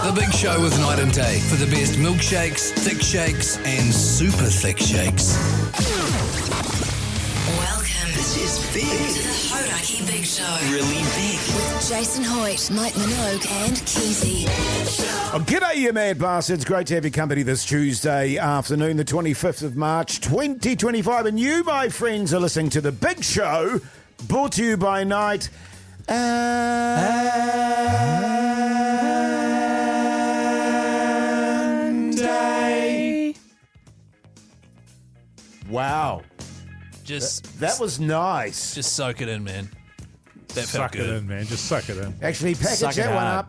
The Big Show with Night and Day for the best milkshakes, thick shakes, and super thick shakes. Welcome. This is big. To the Hauraki Big Show. Really big. With Jason Hoyte, Minogue, and Keyzie. Oh, g'day, you mad bastards. Great to have your company this Tuesday afternoon, the 25th of March, 2025. And you, my friends, are listening to The Big Show, brought to you by Night and Day. Wow. That was nice. Just soak it in, man. That felt Suck good. it in, man. Just suck it in. Actually, package Suck it that one hard.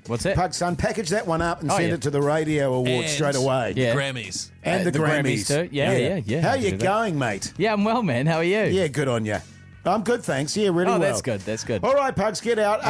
up. What's that? Pug son, package that one up and Oh, send yeah. it to the Radio Awards And straight away. Yeah. Grammys. And the Grammys. too. Yeah. How I can you do that. going, mate? Yeah, I'm well, man. How are you? Yeah, good on you. I'm good, thanks. Yeah, really Oh, well. that's good. That's good. All right, Pugs, get out.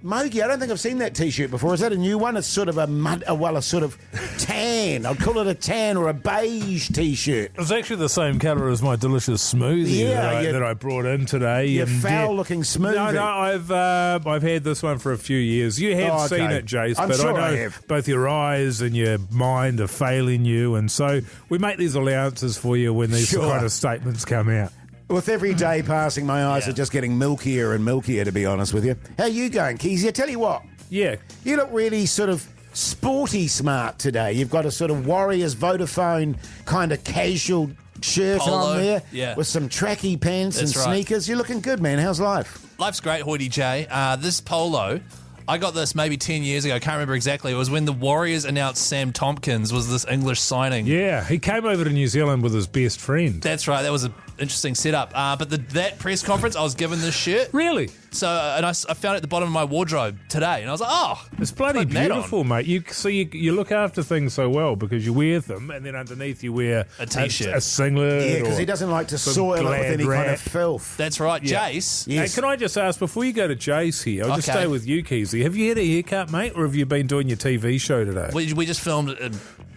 Mogi, I don't think I've seen that T-shirt before. Is that a new one? It's sort of a sort of tan. I'd call it a tan or a beige T-shirt. It's actually the same colour as my delicious smoothie that I brought in today. Your and foul-looking smoothie. No, I've had this one for a few years. You have seen it, Jase, I'm but sure I I know have. both your eyes and your mind are failing you, and so we make these allowances for you when these Sure. kind of statements come out. With every day passing, my eyes are just getting milkier and milkier, to be honest with you. How you going, Keyzie? I tell you what, Yeah. you look really sort of sporty smart today. You've got a sort of Warriors Vodafone kind of casual shirt Polo, on there yeah. with some tracky pants That's and right. sneakers. You're looking good, man. How's life? Life's great, Hoyte J. This polo, I got this maybe 10 years ago. I can't remember exactly. It was when the Warriors announced Sam Tompkins was this English signing. Yeah, he came over to New Zealand with his best friend. That's right. That was an interesting setup. But that press conference, I was given this shirt. Really? So, and I found it at the bottom of my wardrobe today. And I was like, oh. It's bloody putting that on. beautiful, mate. You look after things so well because you wear them, and then underneath you wear A T-shirt. a singlet. Yeah, because or he doesn't like to some soil it with glad any kind wrap. of filth. That's right. Yeah. Jace. Yes. Hey, can I just ask, before you go to Jase here, I'll just Okay. stay with you, Keyzie. Have you had a haircut, mate, or have you been doing your TV show today? We just filmed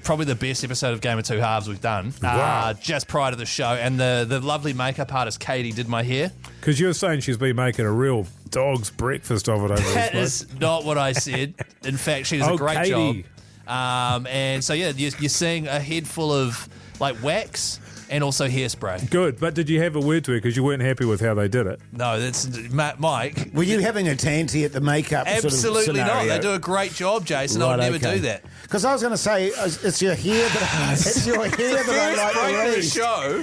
probably the best episode of Game of Two Halves we've done. Wow. Just prior to the show. And the lovely makeup artist Katie did my hair. Because you're saying she's been making a real dog's breakfast of it over That this is not what I said. In fact, she does a great Katie. job. And so, yeah, you're seeing a head full of like wax and also hairspray. Good, but did you have a word to her because you weren't happy with how they did it? No, that's Mike. Were you having a tanty at the makeup Absolutely sort of not. scenario? They do a great job, Jason. I would never do that. Because I was going to say, it's your hair it's your hair that I like First to break of the read. show.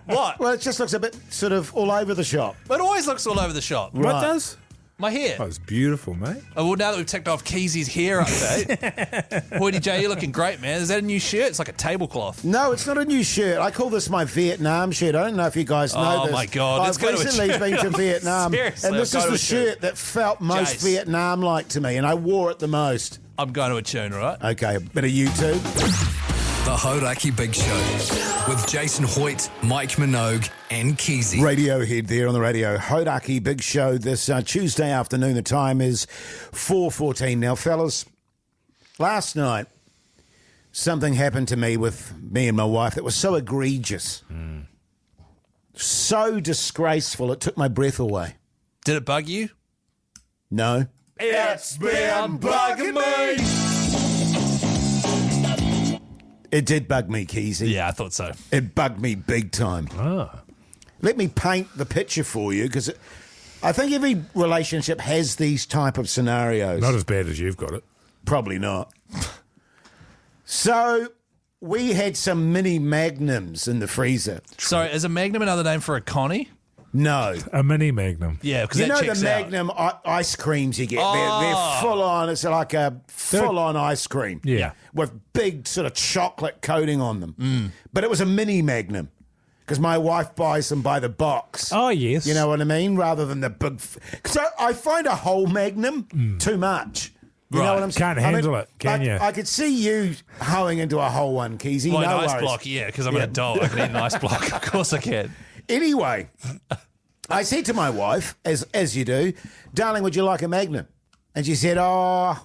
What? Well, it just looks a bit sort of all over the shop. It always looks all over the shop. What does? My hair. Oh, it's beautiful, mate. Oh, well, now that we've ticked off Keyzie's hair update, Hoyte J, you're looking great, man. Is that a new shirt? It's like a tablecloth. No, it's not a new shirt. I call this my Vietnam shirt. I don't know if you guys know Oh, this. my God. Let's I've go to a recently shirt. been to Vietnam, Seriously, and this I've is got the to a shirt. shirt that felt most Jase. Vietnam-like to me, and I wore it the most. I'm going to a tune, all right? Okay, a bit of YouTube. The Hauraki Big Show with Jason Hoyte, Mike Minogue, and Keyzie. Radiohead there on the Radio Hauraki Big Show this Tuesday afternoon. The time is 4:14. Now, fellas, last night something happened to me with me and my wife that was so egregious, so disgraceful, it took my breath away. Did it bug you? No. It's been bugging me. It did bug me, Keyzie. Yeah, I thought so. It bugged me big time. Ah. Let me paint the picture for you, because I think every relationship has these type of scenarios. Not as bad as you've got it. Probably not. So we had some mini magnums in the freezer. Sorry, is a Magnum another name for a Connie? No. A mini Magnum. Yeah, because You that know the checks Magnum ice creams you get? They're full on. It's like a full on ice cream. Yeah. With big sort of chocolate coating on them. But it was a mini Magnum. Because my wife buys them by the box. Oh, yes. You know what I mean? Rather than the big... Because I find a whole Magnum too much. You know Right. what I'm saying? Can't handle it, can you? I could see you hoeing into a whole one, Keyzie. Well, no an ice worries. block, yeah, because I'm an adult. I can eat an ice block. Of course I can. Anyway, I said to my wife, as you do, darling, would you like a Magnum? And she said, oh,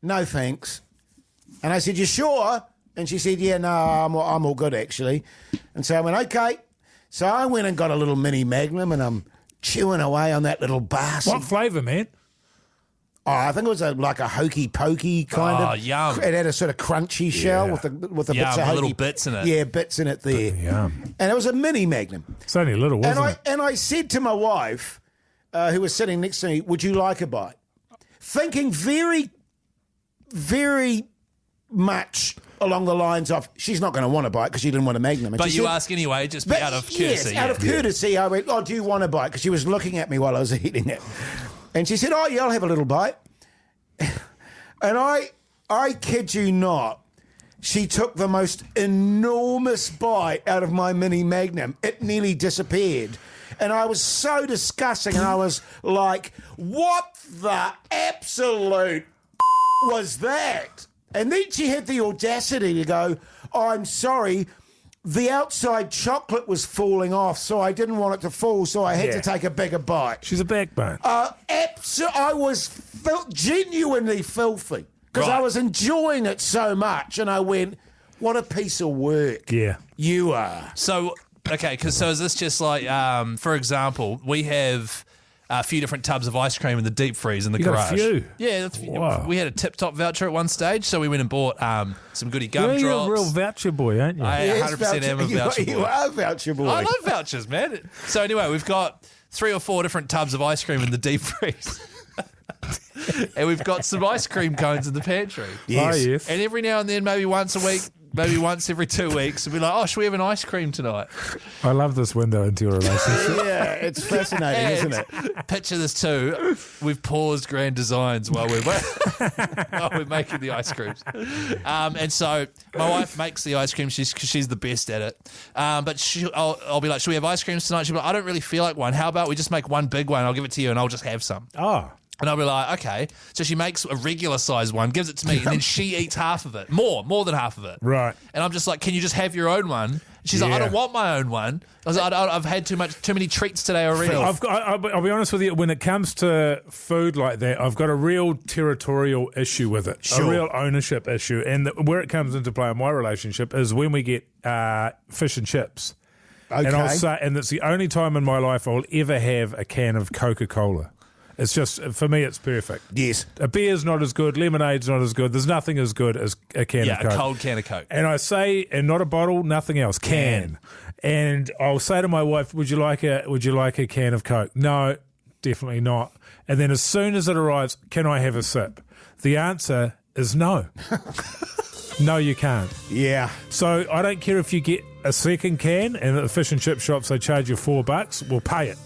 no thanks. And I said, you sure? And she said, yeah, no, I'm all good, actually. And so I went, okay. So I went and got a little mini Magnum, and I'm chewing away on that little bastard. What flavour, man? I think it was like a hokey pokey kind of. Oh, yum. It had a sort of crunchy shell with the bits of hokey. Little bits in it. Yeah, bits in it there. Yum. And it was a mini Magnum. It's only a little, wasn't it? And I said to my wife, who was sitting next to me, would you like a bite? Thinking very, very much along the lines of, she's not going to want a bite because she didn't want a Magnum. And But she you said, ask anyway, just out of courtesy. Yes, out of courtesy, I went, oh, do you want a bite? Because she was looking at me while I was eating it. And she said, oh, yeah, I'll have a little bite. And I kid you not, she took the most enormous bite out of my mini Magnum. It nearly disappeared. And I was so disgusting, and I was like, what the absolute was that? And then she had the audacity to go, oh, I'm sorry, the outside chocolate was falling off, so I didn't want it to fall, so I had to take a bigger bite. She's a backbone. I was genuinely filthy because I was enjoying it so much, and I went, what a piece of work. Yeah. You are. So, okay, so is this just like, for example, we have a few different tubs of ice cream in the deep freeze in the garage. Got a few? Yeah, Wow. we had a tip-top voucher at one stage, so we went and bought some goody gumdrops. You're a real voucher boy, aren't you? I 100% am a voucher boy. You are a voucher boy. I love vouchers, man. So anyway, we've got 3 or 4 different tubs of ice cream in the deep freeze. And we've got some ice cream cones in the pantry. Yes. Oh, yes. And every now and then, maybe once a week, maybe once every 2 weeks, we'll be like, oh, should we have an ice cream tonight? I love this window into your relationship. Yeah, it's fascinating, isn't it? Picture this too. We've paused Grand Designs while we're making the ice creams. And so my wife makes the ice cream. She's the best at it. But I'll be like, should we have ice creams tonight? She'll be like, I don't really feel like one. How about we just make one big one? I'll give it to you and I'll just have some. Oh. And I'll be like, okay. So she makes a regular size one, gives it to me, and then she eats half of it. More than half of it. Right. And I'm just like, can you just have your own one? She's like, I don't want my own one. I was like, I've had too many treats today already. I'll be honest with you, when it comes to food like that, I've got a real territorial issue with it, a real ownership issue. And where it comes into play in my relationship is when we get fish and chips. Okay. And I'll say, and it's the only time in my life I'll ever have a can of Coca-Cola. It's just, for me, it's perfect. Yes. A beer's not as good. Lemonade's not as good. There's nothing as good as a can of Coke. Yeah, a cold can of Coke. And I say, and not a bottle, nothing else. Can. And I'll say to my wife, would you like a can of Coke? No, definitely not. And then as soon as it arrives, can I have a sip? The answer is no. No, you can't. Yeah. So I don't care if you get a second can, and at the fish and chip shops they charge you $4, we'll pay it.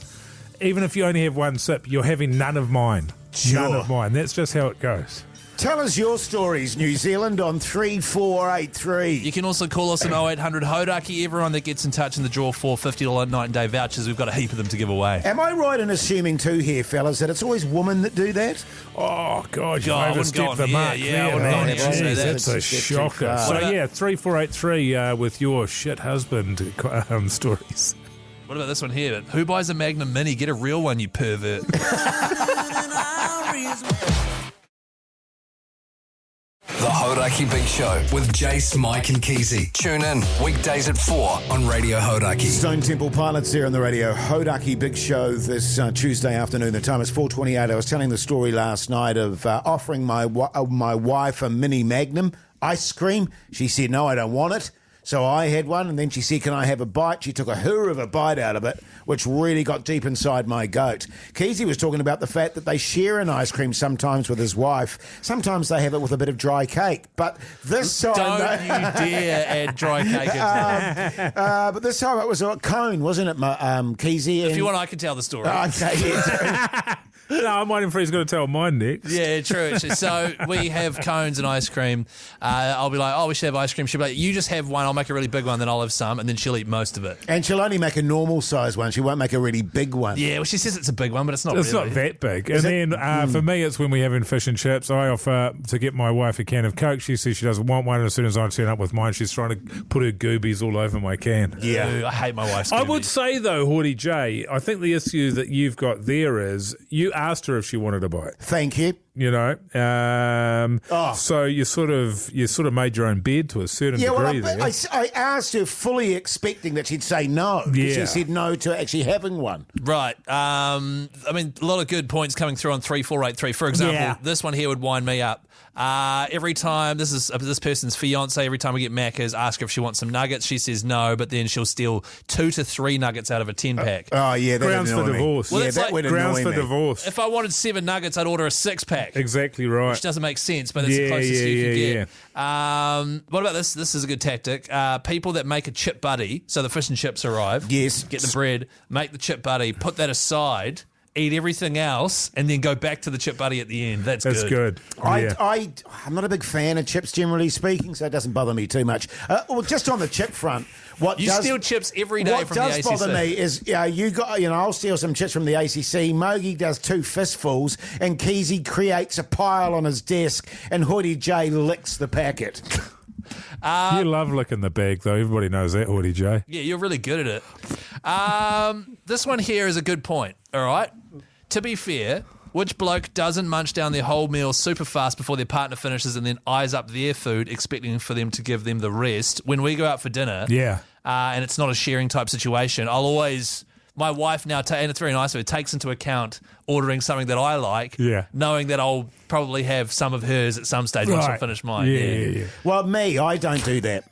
Even if you only have one sip, you're having none of mine. Sure. None of mine. That's just how it goes. Tell us your stories, New Zealand, on 3483. You can also call us on 0800 Hauraki. Everyone that gets in touch in the draw for $50 night and day vouchers, we've got a heap of them to give away. Am I right in assuming too here, fellas, that it's always women that do that? Oh, God, I you've wouldn't go overstepped on the here. mark. Yeah, I wouldn't go on here and say that. That's a It's too shocker. far. So, What about- 3483 with your shit husband stories. What about this one here? Who buys a Magnum Mini? Get a real one, you pervert. The Hauraki Big Show with Jase, Mike and Keyzie. Tune in weekdays at 4 on Radio Hauraki. Stone Temple Pilots here on the Radio Hauraki Big Show this Tuesday afternoon. The time is 4:28. I was telling the story last night of offering my wife a mini Magnum ice cream. She said, no, I don't want it. So I had one, and then she said, can I have a bite? She took a hooer of a bite out of it, which really got deep inside my goat. Keyzie was talking about the fact that they share an ice cream sometimes with his wife. Sometimes they have it with a bit of dry cake. But this time... Don't you dare add dry cake into that. but this time it was a cone, wasn't it, Keyzie? If you want, I can tell the story. Okay, yeah. No, I'm waiting for he's going to tell mine next. Yeah, true. So we have cones and ice cream. I'll be like, oh, we should have ice cream. She'll be like, you just have one. I'll make a really big one, then I'll have some, and then she'll eat most of it. And she'll only make a normal size one. She won't make a really big one. Yeah, well, she says it's a big one, but it's not It's really. not that big. And then for me, it's when we're having fish and chips. I offer to get my wife a can of Coke. She says she doesn't want one. And as soon as I turn up with mine, she's trying to put her goobies all over my can. Yeah. Ooh, I hate my wife's I Scooby. would say, though, Haughty J, I think the issue that you've got there is you asked her if she wanted a bite. Thank you. You know, so you sort of made your own bed to a certain degree. There. I asked her fully expecting that she'd say no. Yeah. She said no to actually having one. Right. I mean, a lot of good points coming through on 3483. For example, this one here would wind me up. Every time, this is this person's fiance, every time we get Macca's, ask her if she wants some nuggets. She says no, but then she'll steal 2 to 3 nuggets out of a 10-pack. Oh, yeah, that grounds for divorce. Well, yeah, it's that like would grounds annoy for me. divorce. If I wanted 7 nuggets, I'd order a 6-pack. Exactly right. Which doesn't make sense, but it's the closest you can get. Yeah. What about this? This is a good tactic. People that make a chip buddy, so the fish and chips arrive. Yes. Get the bread, make the chip buddy, put that aside, eat everything else, and then go back to the chip buddy at the end. That's good. Yeah. I'm not a big fan of chips, generally speaking, so it doesn't bother me too much. Well, just on the chip front, You steal chips every day from the ACC. What does bother me is I'll steal some chips from the ACC. Mogi does 2 fistfuls, and Keyzie creates a pile on his desk, and Hoyte J licks the packet. You love licking the bag, though. Everybody knows that, Hoyte J. Yeah, you're really good at it. This one here is a good point, all right? To be fair, which bloke doesn't munch down their whole meal super fast before their partner finishes and then eyes up their food, expecting for them to give them the rest? When we go out for dinner, and it's not a sharing type situation, I'll always... My wife now, and it's very nice of her, takes into account ordering something that I like, knowing that I'll probably have some of hers at some stage once I finish mine. Yeah. Well, me, I don't do that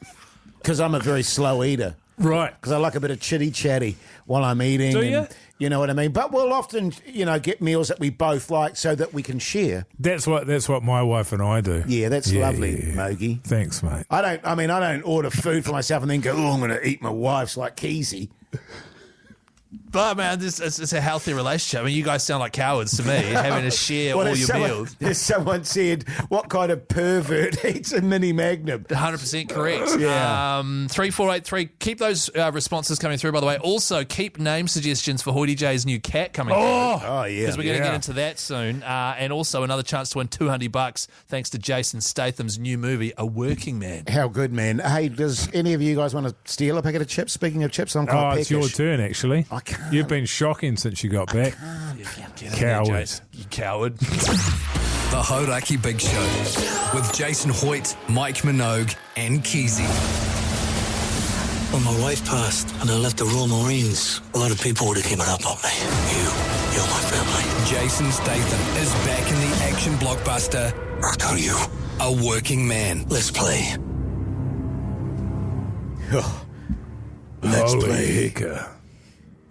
because I'm a very slow eater. Right. Because I like a bit of chitty-chatty while I'm eating. Do you? You know what I mean? But we'll often, get meals that we both like so that we can share. That's what my wife and I do. Yeah, that's lovely, Mogi. Thanks, mate. I don't order food for myself and then go, I'm going to eat my wife's like Keyzie. But, man, it's a healthy relationship. I mean, you guys sound like cowards to me, having to share all your meals. Someone said, what kind of pervert eats a mini Magnum? 100% correct. Yeah. 3483. Keep those responses coming through, by the way. Also, keep name suggestions for Hoyte J's new cat coming through. Oh, yeah. Because we're going to get into that soon. And also another chance to win $200 thanks to Jason Statham's new movie, A Working Man. How good, man. Hey, does any of you guys want to steal a packet of chips? Speaking of chips, I'm quite it's your turn, actually. I can't. You've been shocking since you got back. Coward. You coward. The Hauraki Big Show with Jason Hoyte, Mike Minogue, and Keyzie. When my wife passed and I left the Royal Marines, a lot of people would have given up on me. You're my family. Jason Statham is back in the action blockbuster, I'll tell you. A Working Man. Let's play. Let's Holy play. hicka.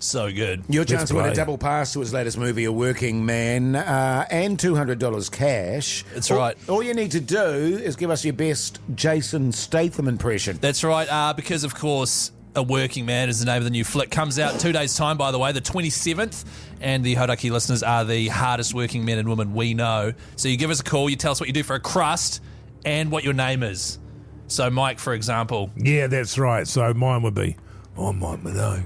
So good. Your chance to win a play. double pass to his latest movie, A Working Man, and $200 cash. That's right. All you need to do is give us your best Jason Statham impression. That's right, because, of course, A Working Man is the name of the new flick. Comes out 2 days' time, by the way, the 27th. And the Hauraki listeners are the hardest working men and women we know. So you give us a call, you tell us what you do for a crust and what your name is. So, Mike, for example. Yeah, that's right. So mine would be, I'm Mike Minogue,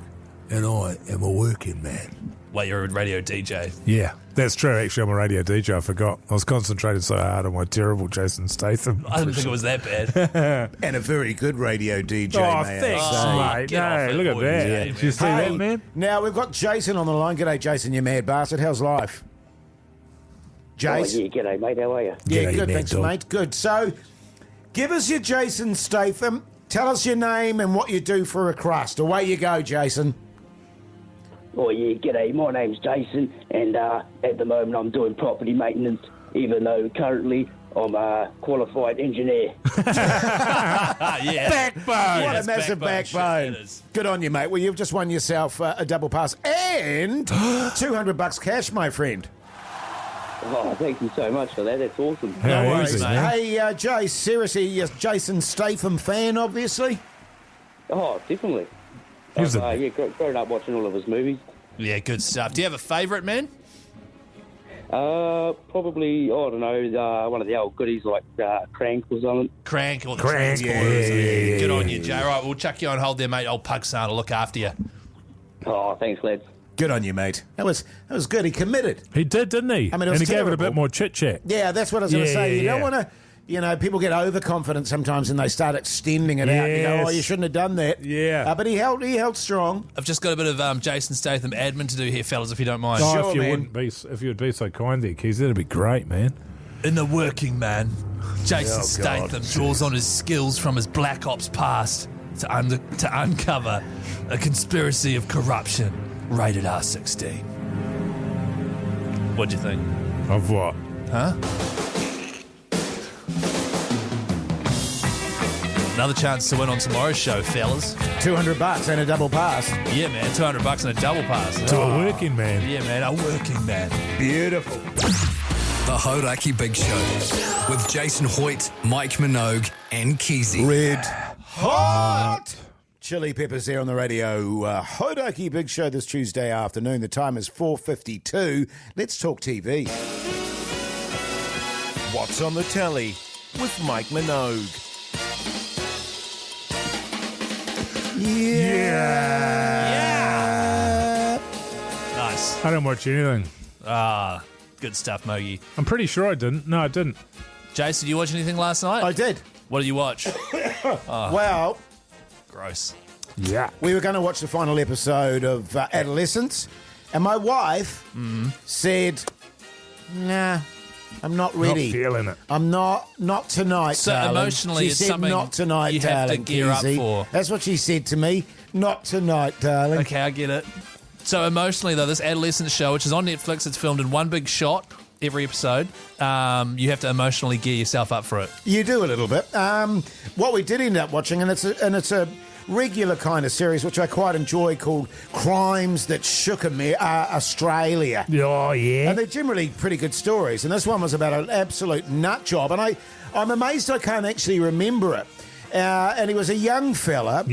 and I am a working man. Well, you're a radio DJ. Yeah, that's true. Actually, I'm a radio DJ. I forgot. I was concentrating so hard on my terrible Jason Statham. I didn't think it was that bad. And a very good radio DJ, Oh, may I thanks, say. mate. get off No, it, look at boys. that. Yeah, Did you see that, man? Now we've got Jason on the line. G'day, Jason, you mad bastard. How's life? Jace? Yeah, g'day, mate. How are you? Yeah, G'day, good, mad thanks, dog. mate. Good. So, give us your Jason Statham. Tell us your name and what you do for a crust. Away you go, Jason. Oh, yeah, g'day. My name's Jason, and at the moment I'm doing property maintenance, even though currently I'm a qualified engineer. Yeah. Backbone. What a Yes, massive backbone. backbone. Shit, it is. Good on you, mate. Well, you've just won yourself a double pass and $200 cash, my friend. Oh, thank you so much for that. That's awesome. How worries, easy, mate. man. Hey, Jace, seriously, you're a Jason Statham fan, obviously. Oh, definitely. Here's I've grown up watching all of his movies. Yeah, good stuff. Do you have a favourite, man? Probably, I don't know, one of the old goodies like Crank or something. Crank or the Crank, Transporters. yeah. Good on you, Jay. All right, we'll chuck you on hold there, mate. Old Pugsan will look after you. Oh, thanks, lads. Good on you, mate. That was good. He committed. He did, didn't he? I mean, it was and he gave it a terrible. bit more chit-chat. Yeah, that's what I was going to Yeah, say. You yeah. don't want to. people get overconfident sometimes and they start extending it out. You go, oh, you shouldn't have done that. Yeah. But he held strong. I've just got a bit of Jason Statham admin to do here, fellas, if you don't mind. Oh, Sure, if you man. wouldn't be, if you would be so kind there, Keys, that'd be great, man. In The Working Man, Jason God. Statham draws on his skills from his Black Ops past to uncover a conspiracy of corruption. Rated R16. What'd you think? Of what? Huh? Another chance to win on tomorrow's show, fellas. $200 and a double pass. Yeah, man, $200 and a double pass. To a working man. Yeah, man, a working man. Beautiful. The Hauraki Big Show with Jason Hoyte, Mike Minogue, and Keyzie. Red hot. Chili Peppers there on the radio. Hauraki Big Show this Tuesday afternoon. The time is 4:52. Let's talk TV. What's on the telly with Mike Minogue. Yeah. Nice. I don't watch anything. Ah, good stuff, Mogi. I'm pretty sure I didn't. No, I didn't. Jason, did you watch anything last night? I did. What did you watch? Well, Gross. Yeah. we were going to watch the final episode of Adolescence, and my wife said, nah, I'm not ready. Not feeling it. I'm not tonight, So darling. emotionally, she it's said, something not tonight, you have to darling, gear up Keyzie. for. That's what she said to me. Not tonight, darling. Okay, I get it. So emotionally, though, this adolescent show, which is on Netflix, it's filmed in one big shot every episode. You have to emotionally gear yourself up for it. You do a little bit. What we did end up watching, and it's a regular kind of series which I quite enjoy, called Crimes That Shook Australia. Oh, yeah. And they're generally pretty good stories. And this one was about an absolute nut job. And I'm amazed I can't actually remember it. And he was a young fella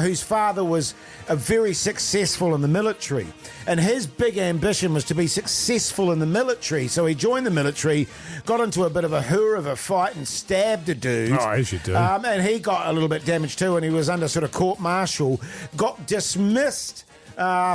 whose father was very successful in the military. And his big ambition was to be successful in the military. So he joined the military, got into a bit of a fight and stabbed a dude. Oh, as you do. And he got a little bit damaged too, and he was under sort of court-martial, got dismissed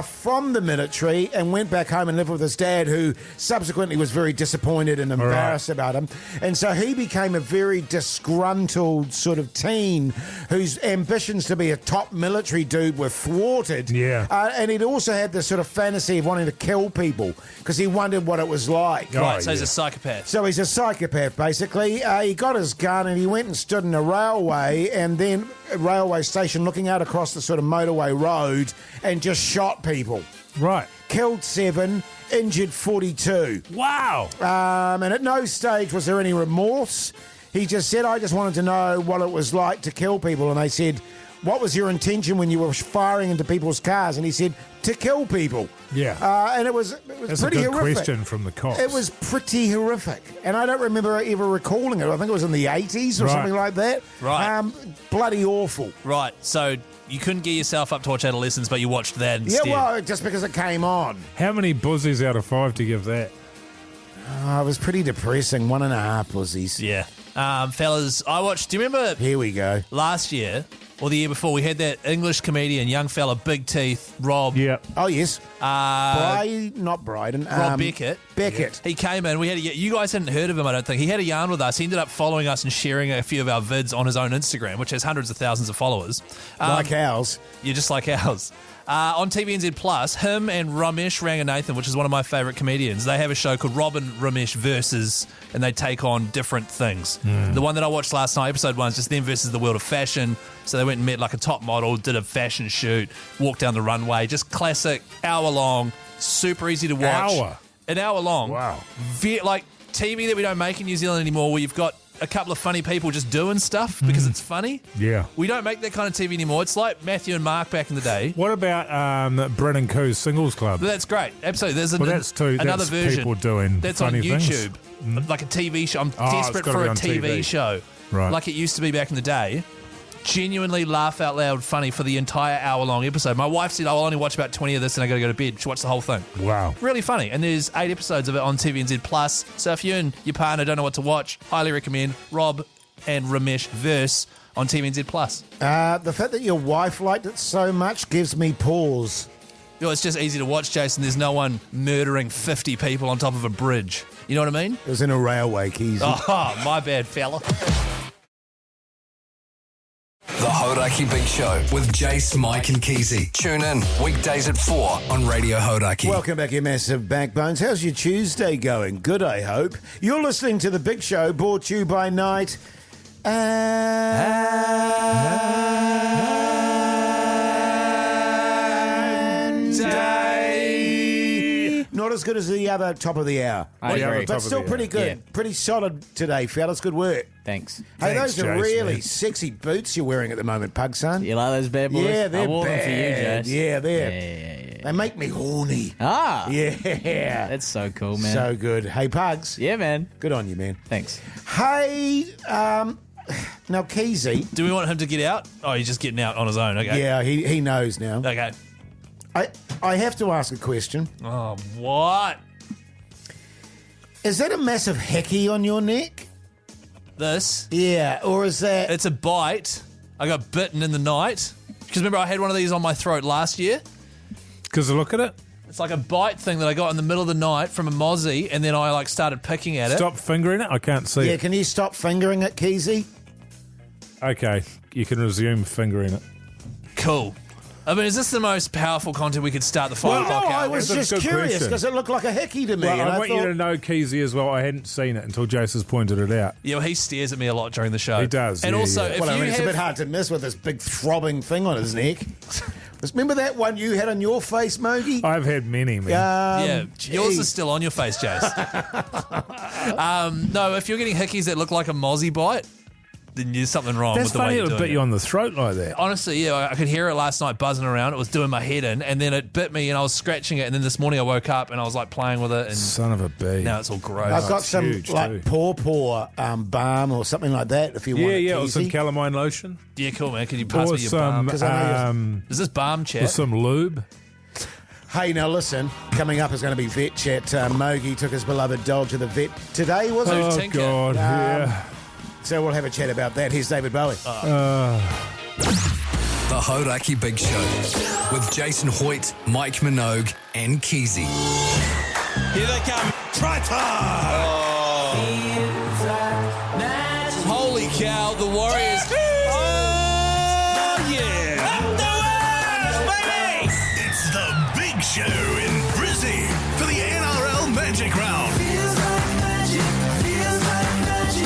from the military and went back home and lived with his dad, who subsequently was very disappointed and embarrassed about him. And so he became a very disgruntled sort of teen whose ambitions to be a top military dude were thwarted. Yeah. And he'd also had this sort of fantasy of wanting to kill people because he wondered what it was like. Oh, Right, so he's a psychopath. So he's a psychopath, basically. He got his gun and he went and stood in a railway station looking out across the sort of motorway road and just shot people. Right. Killed 7, injured 42. Wow. And at no stage was there any remorse. He just said, I just wanted to know what it was like to kill people. And they said, what was your intention when you were firing into people's cars? And he said, to kill people. Yeah. And it was That's pretty a good horrific. question from the cops. It was pretty horrific. And I don't remember ever recalling it. I think it was in the 80s or Right. something like that. Right. Bloody awful. Right, so you couldn't gear yourself up to watch Adolescence, but you watched that instead. Yeah, well, just because it came on. How many buzzies out of 5 to give that? Oh, it was pretty depressing. 1.5 pussies. Yeah. Fellas, I watched, do you remember Here we go. last year or the year before, we had that English comedian, young fella, big teeth, Rob. Yeah. Oh, yes. Not Bryden. Rob Beckett. Beckett. He came in. You guys hadn't heard of him, I don't think. He had a yarn with us. He ended up following us and sharing a few of our vids on his own Instagram, which has hundreds of thousands of followers. Like ours. You're just like ours. On TVNZ Plus, him and Ramesh Ranganathan, which is one of my favourite comedians, they have a show called Rob and Ramesh Versus, and they take on different things. The one that I watched last night, episode 1, is just them versus the world of fashion. So they went and met like a top model, did a fashion shoot, walked down the runway, just classic, hour long, super easy to watch. An hour long. Wow. Like TV that we don't make in New Zealand anymore, where you've got a couple of funny people just doing stuff because it's funny. Yeah. We don't make that kind of TV anymore. It's like Matthew and Mark back in the day. What about Bryn and Koo's Singles Club? But that's great. Absolutely. There's that's another version. people doing that's funny on YouTube. things. Like a TV show. I'm it's desperate gotta for be a on TV TV. show. Right. Like it used to be back in the day. Genuinely laugh out loud funny for the entire hour long episode. My wife said, I'll only watch about 20 of this and I got to go to bed. She watched the whole thing. Wow. Really funny. And there's 8 episodes of it on TVNZ Plus. So if you and your partner don't know what to watch, highly recommend Rob and Ramesh Verse on TVNZ Plus. The fact that your wife liked it so much gives me pause. You know, it's just easy to watch, Jason. There's no one murdering 50 people on top of a bridge. You know what I mean? It was in a railway, Keyzie. Oh, my bad, fella. The Hauraki Big Show with Jase, Mike and Keyzie. Tune in weekdays at 4 on Radio Hauraki. Welcome back, you massive backbones. How's your Tuesday going? Good, I hope. You're listening to The Big Show, brought to you by Night and Day. Not as good as the other top of the hour. I agree. But still pretty good. Yeah. Pretty solid today, fellas. Good work. Thanks. Hey, Thanks, those are Jase, really man. sexy boots you're wearing at the moment, Pug son. You like those bad boys? Yeah, they're I wore them for you, bad. Jase. Yeah, they're. Yeah. They make me horny. Ah. Yeah. That's so cool, man. So good. Hey, Pugs. Yeah, man. Good on you, man. Thanks. Hey, now, Keyzie. Do we want him to get out? Oh, he's just getting out on his own. Okay. Yeah, he knows now. Okay. I have to ask a question. Oh, what? Is that a massive hickey on your neck? This? Yeah, or is that... It's a bite. I got bitten in the night. Because remember, I had one of these on my throat last year. Because look at it. It's like a bite thing that I got in the middle of the night from a mozzie, and then I started picking at it. Stop fingering it. I can't see Yeah, it. can you stop fingering it, Keyzie? Okay, you can resume fingering it. Cool. I mean, is this the most powerful content we could start the 5 o'clock no, hour I was with? That's a just good curious question. because it looked like a hickey to me. Well, and I want you to know, Keyzie, as well. I hadn't seen it until Jason's pointed it out. Yeah, well, he stares at me a lot during the show. He does, And yeah, also, yeah. if Well, I you mean, it's a have... bit hard to miss with this big throbbing thing on his neck. Remember that one you had on your face, Mogi? I've had many, man. Yeah, yours geez. is still on your face, Jase. No, if you're getting hickeys that look like a mozzie bite, then there's something wrong That's with the funny way you're it would doing bit it. you on the throat like that. Honestly, yeah, I could hear it last night buzzing around. It was doing my head in, and then it bit me, and I was scratching it. And then this morning I woke up and I was like playing with it, and Son of a bee. now it's all gross. I've got it's some huge, like too. paw balm or something like that if you want it, or some Keyzie. calamine lotion. Yeah, cool, man. Can you pass Or me your some, balm? 'Cause I know Is this balm or chat? some lube. Hey, now listen, coming up is going to be vet chat. Mogi took his beloved dog to the vet today, was it? Oh, Oh, Tinker. God, yeah. So we'll have a chat about that. Here's David Bowie. The Hauraki Big Show with Jason Hoyte, Mike Minogue and Keyzie. Here they come. Try time. Holy cow, the Warriors. Oh, yeah. It's the Big Show in Brizzy for the NRL Magic Round.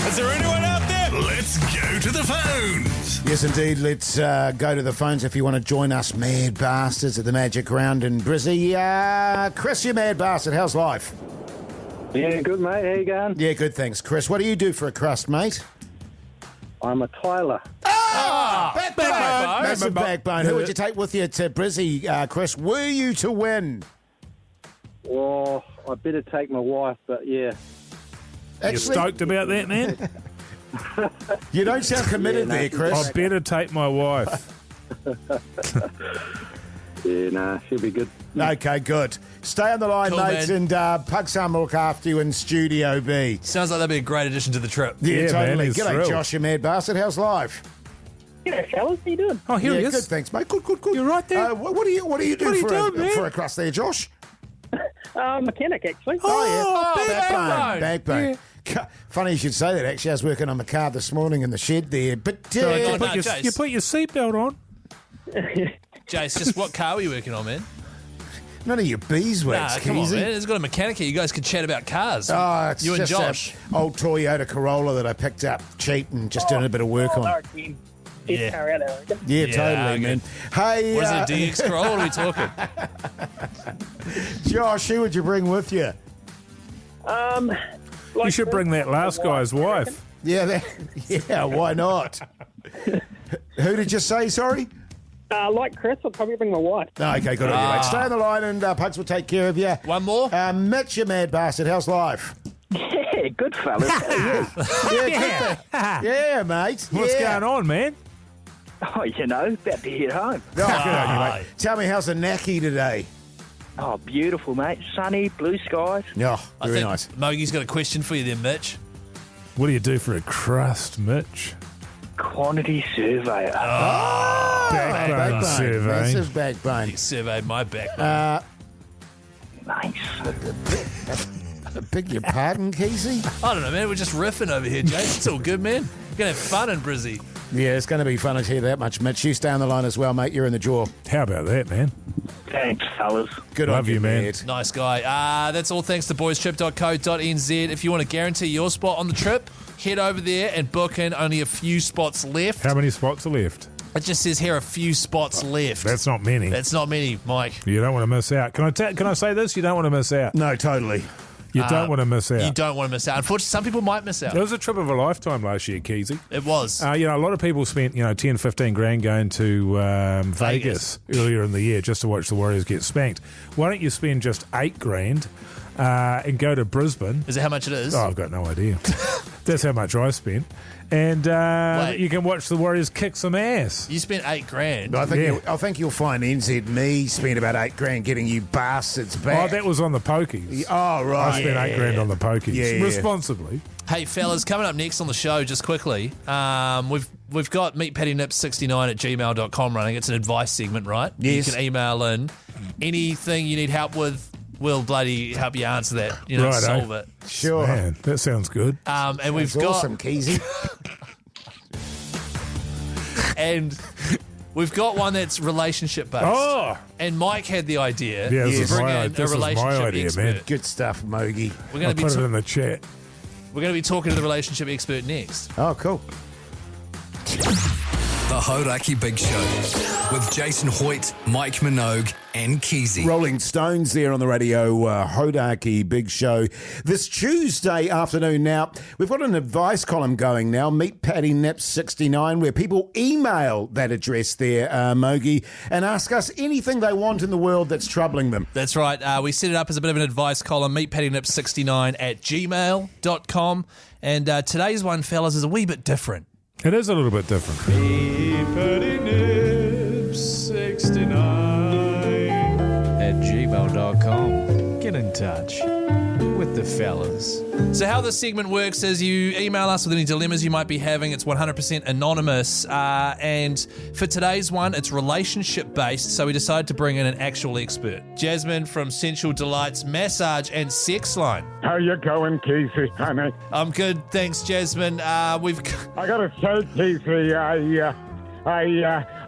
Is there anyone out there? Let's go to the phones. Yes, indeed. Let's go to the phones if you want to join us, mad bastards, at the Magic Round in Brizzy. Chris, you mad bastard. How's life? Yeah, good, mate. How you going? Yeah, good, thanks, Chris. What do you do for a crust, mate? I'm a Tyler. Backbone! Massive backbone. Who would you take with you to Brizzy, Chris? Were you to win? Well, I better take my wife, but yeah. You stoked about that, man? You don't sound committed Yeah, no, there, Chris. I better take my wife. Yeah, nah, she'll be good. Okay, good. Stay on the line, Cool, mates, man. and Pug Sam will look after you in Studio B. Sounds like that'd be a great addition to the trip. Yeah, Yeah, man, totally. he's G'day, thrilled. Josh, you mad bastard. How's life? Yeah, fellas, how you doing? Oh, here yeah, he is. good, thanks, mate. Good. You're right there. What do you do What are you for, doing, man? for a crust there, Josh? Mechanic, actually. Oh, yeah. backbone. Backbone. Funny you should say that, actually. I was working on my car this morning in the shed there. But So you, no, put your, Jase. you put your seatbelt on. Jace, just what car were you working on, man? none of your beeswax, Nah, come on, Keyzie. man. There's got a mechanic here. You guys could chat about cars. Oh, it's you and just Josh. a old Toyota Corolla that I picked up cheap and just doing a bit of work on. Yeah. Yeah, Yeah, totally, good. man. Hey, What is it, a DX Corolla? What are we talking? Josh, who would you bring with you? You should bring that last guy's wife. Yeah, why not? Who did you say, sorry? Like Chris, I'll probably bring my wife. Okay, good on you, mate. Stay on the line and Pugs will take care of you. One more? Mitch, you mad bastard. How's life? Yeah, good fellas. How are you? Yeah, mate. What's yeah. going on, man? Oh, you know, about to head home. Oh, good on you, mate. Tell me, how's the Naki today? Oh, beautiful, mate. Sunny, blue skies. Oh, I very think nice. Mogie's got a question for you there, Mitch. What do you do for a crust, Mitch? Quantity surveyor. Backbone survey. Massive backbone. He surveyed my back. Nice. Beg your pardon, Keyzie? I don't know, man. We're just riffing over here, Jason. It's all good, man. We're going to have fun in Brizzy. Yeah, it's going to be fun, I tell you that much, Mitch. You stay on the line as well, mate. You're in the draw. How about that, man? Thanks, fellas. Good Love on you, man. mate. Nice guy. That's all thanks to boystrip.co.nz. If you want to guarantee your spot on the trip, head over there and book in. Only a few spots left. How many spots are left? It just says here a few spots left. That's not many. That's not many, Mike. You don't want to miss out. Can I say this? You don't want to miss out. No, totally. You don't want to miss out. You don't want to miss out. Unfortunately, some people might miss out. It was a trip of a lifetime last year, Keyzie. It was. A lot of people spent 10, 15 grand going to Vegas earlier in the year just to watch the Warriors get spanked. Why don't you spend just 8 grand and go to Brisbane? Is that how much it is? Oh, I've got no idea. That's how much I spent. And you can watch the Warriors kick some ass. You spent 8 grand. I think you'll find NZME spent about 8 grand getting you bastards back. Oh, that was on the pokies. Oh, right. I spent 8 grand on the pokies. Yeah. Responsibly. Hey, fellas, coming up next on the show, just quickly, we've got meetpattynips69@gmail.com running. It's an advice segment, right? Yes. You can email in anything you need help with. We'll bloody help you answer that, solve it. Sure. Man, that sounds good. And we've That's got awesome, Keyzie. and we've got one that's relationship based. Oh, and Mike had the idea yeah, to this bring is in a relationship my idea, expert. man. Good stuff, Mogi. We're going I'll to put it in the chat. be talking to the relationship expert next. Oh, cool. The Hauraki Big Show with Jason Hoyte, Mike Minogue, and Keyzie. Rolling Stones there on the Radio Hauraki Big Show. This Tuesday afternoon now, we've got an advice column going now, Meet Patty Nips 69, where people email that address there, Mogi, and ask us anything they want in the world that's troubling them. That's right. We set it up as a bit of an advice column, meetpattynips69@gmail.com. And today's one, fellas, is a wee bit different. It is a little bit different. meetpattynips69@gmail.com. Get in touch with the fellas. So how this segment works is you email us with any dilemmas you might be having. It's 100% anonymous. And for today's one, it's relationship-based, so we decided to bring in an actual expert. Jasmine from Sensual Delights Massage and Sex Line. How you going, Keyzie, honey? I'm good, thanks, Jasmine. I gotta say, Keyzie,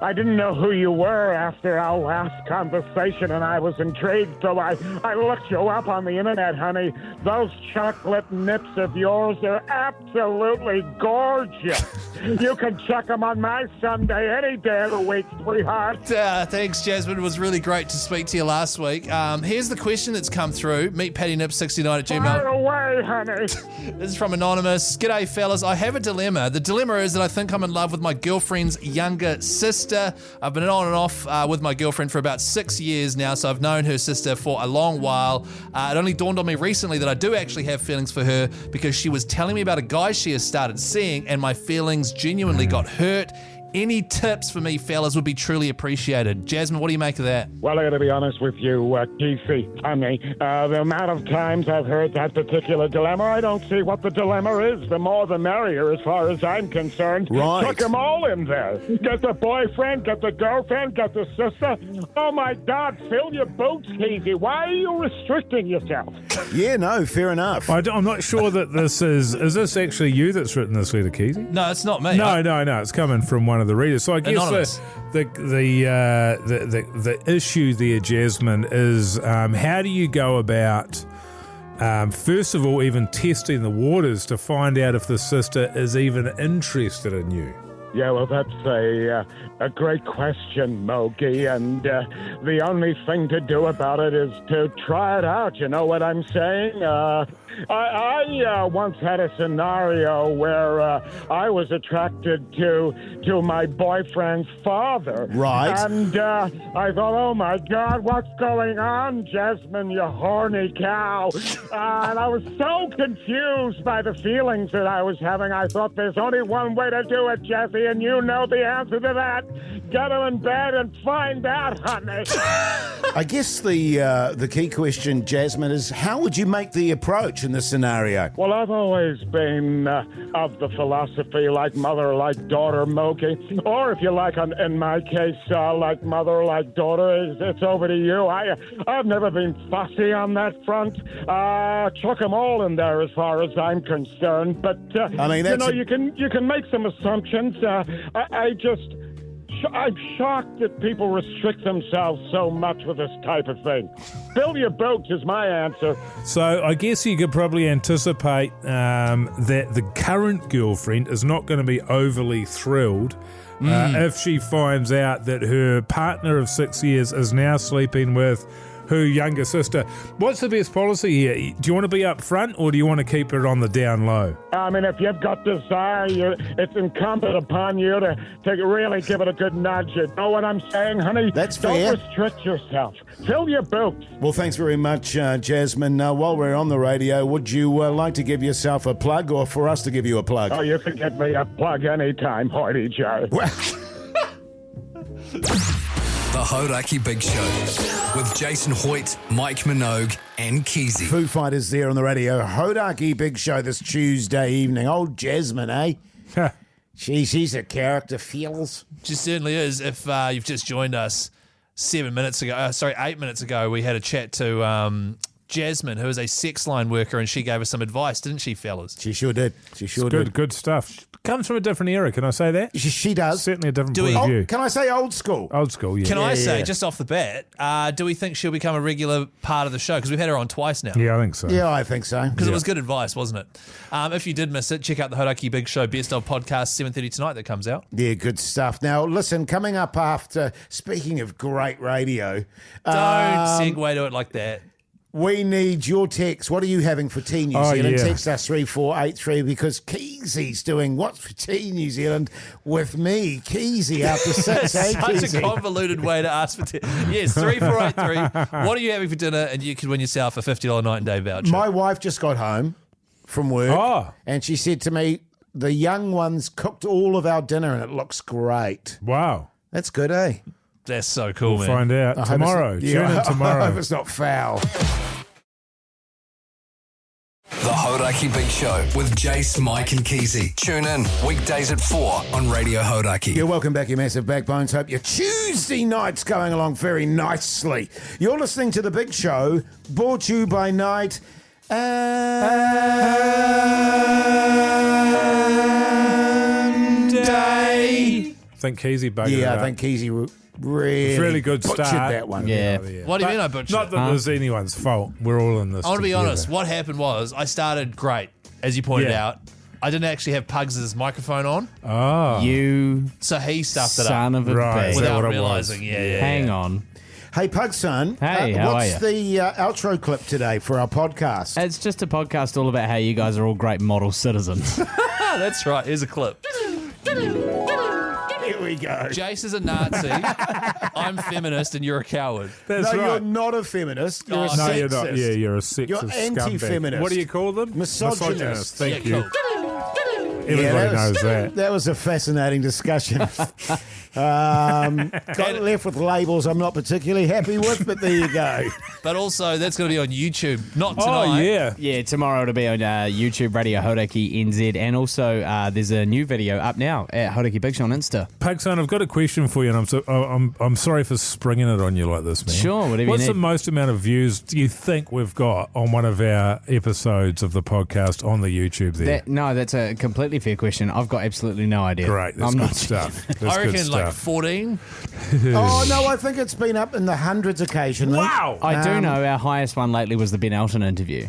I didn't know who you were after our last conversation, and I was intrigued, so I looked you up on the internet, honey. Those chocolate nips of yours are absolutely gorgeous. You can chuck them on my Sunday any day of the week, sweetheart. Thanks, Jasmine. It was really great to speak to you last week. Here's the question that's come through. meetpattynips69@gmail. Fire away, honey. This is from Anonymous. G'day, fellas. I have a dilemma. The dilemma is that I think I'm in love with my girlfriend's younger sister. I've been on and off with my girlfriend for about 6 years now, so I've known her sister for a long while. It only dawned on me recently that I do actually have feelings for her because she was telling me about a guy she has started seeing, and my feelings genuinely got hurt. Any tips for me, fellas, would be truly appreciated. Jasmine, what do you make of that? Well, I got to be honest with you, Keyzie, honey. The amount of times I've heard that particular dilemma, I don't see what the dilemma is. The more the merrier, as far as I'm concerned. Right. Chuck them all in there. Get the boyfriend, get the girlfriend, get the sister. Oh, my God, fill your boots, Keyzie. Why are you restricting yourself? Yeah, no, fair enough. I'm not sure that this is this actually you that's written this letter, Keyzie? No, it's not me. No, it's coming from one of the readers. So I Anonymous. guess the issue there, Jasmine, is how do you go about first of all even testing the waters to find out if the sister is even interested in you? Yeah, well, that's a great question, Mogi, and the only thing to do about it is to try it out, you know what I'm saying? I once had a scenario where I was attracted to my boyfriend's father. Right. And I thought, oh, my God, what's going on, Jasmine, you horny cow? And I was so confused by the feelings that I was having. I thought there's only one way to do it, Jesse, and you know the answer to that. Get him in bed and find out, honey. I guess the key question, Jasmine, is how would you make the approach in this scenario? Well, I've always been of the philosophy like mother, like daughter, Moki. Or if you like, in my case, like mother, like daughter, it's over to you. I've never been fussy on that front. Chuck them all in there as far as I'm concerned. But, I mean, that's you can make some assumptions. I'm shocked that people restrict themselves so much with this type of thing. Fill your boats is my answer. So I guess you could probably anticipate that the current girlfriend is not going to be overly thrilled if she finds out that her partner of 6 years is now sleeping with her younger sister. What's the best policy here? Do you want to be up front or do you want to keep it on the down low? I mean, if you've got desire, it's incumbent upon you to really give it a good nudge. You know what I'm saying, honey? That's fair. Don't restrict yourself. Fill your boat. Well, thanks very much, Jasmine. While we're on the radio, would you like to give yourself a plug or for us to give you a plug? Oh, you can get me a plug anytime, Hoyte Joe. The Hauraki Big Show with Jason Hoyte, Mike Minogue and Keyzie. Foo Fighters there on the radio. Hauraki Big Show this Tuesday evening. Old Jasmine, eh? She's a character, feels. She certainly is. If you've just joined us 8 minutes ago, we had a chat to Jasmine, who is a sex line worker, and she gave us some advice, didn't she, fellas? She sure did. Did. Good stuff. Comes from a different era, can I say that? She does. Certainly a different point of view. Can I say old school? Old school, yeah. Can I say, just off the bat, do we think she'll become a regular part of the show? Because we've had her on twice now. Yeah, I think so. Yeah, I think so. Because it was good advice, wasn't it? If you did miss it, check out the Hauraki Big Show Best of Podcast 7:30 tonight that comes out. Yeah, good stuff. Now, listen, coming up after, speaking of great radio. Don't segue to it like that. We need your text. What are you having for Tea New Zealand? Yeah. Text us 3483 because Keyzie's doing What's for Tea New Zealand with me, Keyzie, after 6. Such Keyzie? a convoluted way to ask for tea. Yes, 3483. What are you having for dinner? And you could win yourself a $50 night and day voucher. My wife just got home from work and she said to me, the young ones cooked all of our dinner and it looks great. Wow. That's good, eh? That's so cool, We'll man. find out tomorrow. Tune in tomorrow. I hope it's not foul. The Hauraki Big Show with Jase, Mike and Keyzie. Tune in weekdays at 4 on Radio Hauraki. Yeah, welcome back, you massive backbones. Hope your Tuesday night's going along very nicely. You're listening to The Big Show, brought to you by Night and Day. I think Keyzie buggered it up. I think Keyzie really good butchered start. that one. Yeah. What do you mean I butchered Not it? that it was anyone's fault. We're all in this I want to be together. honest. What happened was I started great, as you pointed out. I didn't actually have Pugs' microphone on. Oh. You So he stuffed it son up of a Right. bitch. Is that without what it realising. was? Yeah. Hang on. Hey, Pug Son. Hey, how what's are the outro clip today for our podcast? It's just a podcast all about how you guys are all great model citizens. That's right. Here's a clip. Here we go. Jase is a Nazi. I'm feminist and you're a coward. That's no, right. you're not a feminist. You're a Oh, No, sexist. you're not. Yeah, you're a sexist You're scumbag. anti-feminist. What do you call them? Misogynist. Thank Yeah, you. cool. Everybody knows that. That was a fascinating discussion. Got left with labels I'm not particularly happy with, but there you go. But also, that's going to be on YouTube. Not tonight. Oh, yeah. Yeah, tomorrow it'll be on YouTube, Radio Hauraki NZ, and also there's a new video up now at Hauraki Big Show on Insta. Pugson, I've got a question for you, and I'm sorry for springing it on you like this, man. Sure, whatever you What's need. the most amount of views do you think we've got on one of our episodes of the podcast on the YouTube there? That's a completely fair question. I've got absolutely no idea. Great, that's I'm good not stuff. That's I good reckon like stuff. 14. Oh, no, I think it's been up in the hundreds occasionally. Wow! I do know our highest one lately was the Ben Elton interview,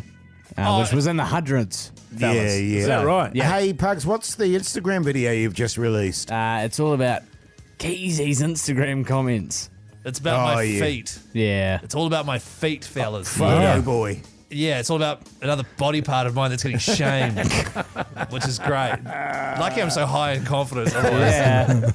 which was in the hundreds. Yeah, yeah. Is that right? Yeah. Hey, Pugs, what's the Instagram video you've just released? It's all about Keyzie's Instagram comments. It's about my yeah. feet. Yeah. It's all about my feet, fellas. Photo boy. Yeah, it's all about another body part of mine that's getting shamed, which is great. Lucky I'm so high in confidence. Otherwise,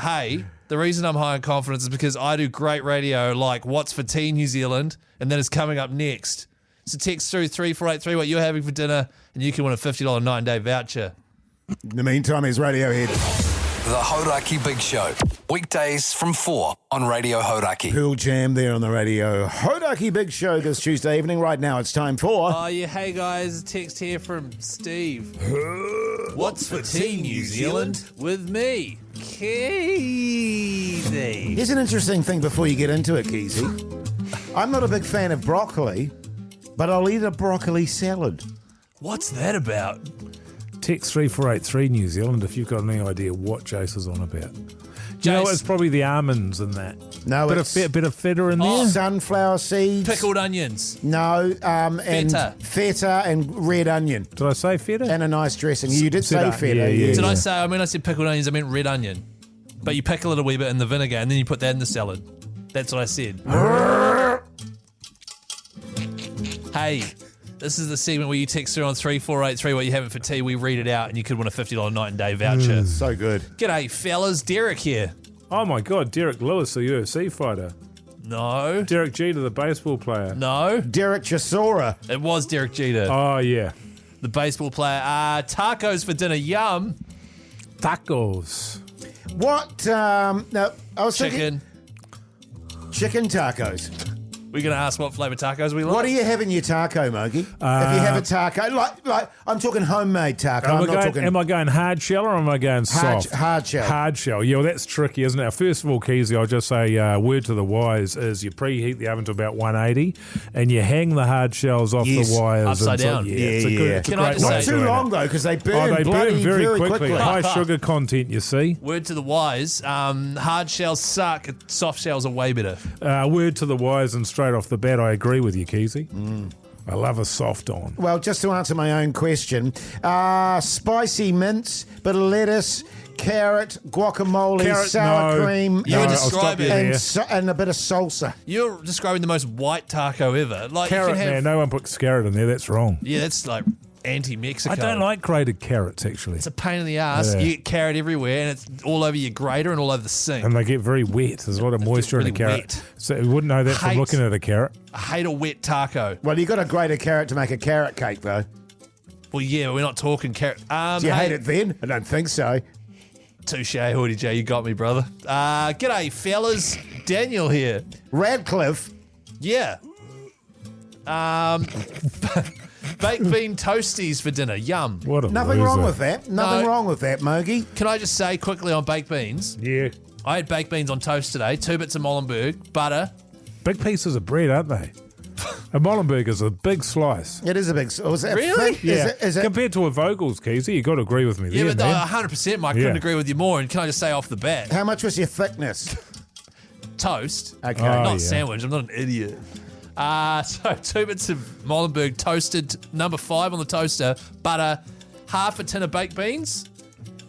hey, the reason I'm high in confidence is because I do great radio like What's for Tea New Zealand, and then it's coming up next. So text through 3483 what you're having for dinner, and you can win a $50 night and day voucher. In the meantime, here's Radiohead. The Hauraki Big Show. Weekdays from 4 on Radio Hauraki. Cool jam there on the Radio Hauraki Big Show this Tuesday evening. Right now it's time for... Oh, yeah. Hey, guys. A text here from Steve. What's for tea, New Zealand? With me, Keyzie. Here's an interesting thing before you get into it, Keyzie. I'm not a big fan of broccoli, but I'll eat a broccoli salad. What's that about? Text 3483 New Zealand if you've got any idea what Jase is on about. Do you know it's probably the almonds in that? No, bit it's... bit of feta in there? Sunflower seeds. Pickled onions. No, and feta and red onion. Did I say feta? And a nice dressing. You did say feta. Yeah. Did I say, I said pickled onions, I meant red onion. But you pickle it a wee bit in the vinegar and then you put that in the salad. That's what I said. Hey, this is the segment where you text through on 3483 what you having for tea. We read it out and you could win a $50 night and day voucher. So good. G'day, fellas. Derek here. Oh, my God. Derek Lewis, the UFC fighter. No. Derek Jeter, the baseball player. No. Derek Chisora. It was Derek Jeter. Oh, yeah. The baseball player. Tacos for dinner. Yum. Tacos. What? No, I was Chicken. Chicken tacos. We're going to ask what flavour tacos we like. What do you have in your taco, Mogi? If you have a taco, like I'm talking homemade taco. Am I going hard shell or am I going soft? Hard shell. Hard shell. Yeah, well, that's tricky, isn't it? First of all, Keyzie, I'll just say word to the wise is you preheat the oven to about 180 and you hang the hard shells off the wires. Upside down. It's Can I just not say... too long, though, because they burn very quickly. High sugar content, you see. Word to the wise, hard shells suck, soft shells are way better. Word to the wise and straight off the bat, I agree with you, Keyzie. I love a soft on. Well, just to answer my own question, spicy mince, bit of lettuce, carrot, guacamole, sour cream, You were describing and a bit of salsa. You're describing the most white taco ever. Like Carrot, you can have, man. No one puts carrot in there. That's wrong. Yeah, that's like anti-Mexico. I don't like grated carrots, actually. It's a pain in the ass. Yeah. You get carrot everywhere, and it's all over your grater and all over the sink. And they get very wet. There's a lot of moisture in a carrot. Wet. So you wouldn't know that from looking at a carrot. I hate a wet taco. Well, you got to grate a carrot to make a carrot cake, though. Well, yeah, we're not talking carrot. Do you hate it then? I don't think so. Touche, Hoyte J, you got me, brother. G'day, fellas. Daniel here. Radcliffe. Yeah. Baked bean toasties for dinner. Yum. What a Nothing loser. wrong with that. Nothing wrong with that, Mogi. Can I just say quickly on baked beans? Yeah. I had baked beans on toast today. 2 bits of Molenbeek, butter. Big pieces of bread, aren't they? A Molenbeek is a big slice. It is a big... Really? Yeah. Is it, Compared to a Vogel's, Keyzie, you got to agree with me Yeah, there, but man. 100%, Mike. I couldn't agree with you more. And can I just say off the bat? how much was your thickness? Toast. Okay. Not sandwich. I'm not an idiot. So 2 bits of Molenbeek toasted, number 5 on the toaster, butter, half a tin of baked beans,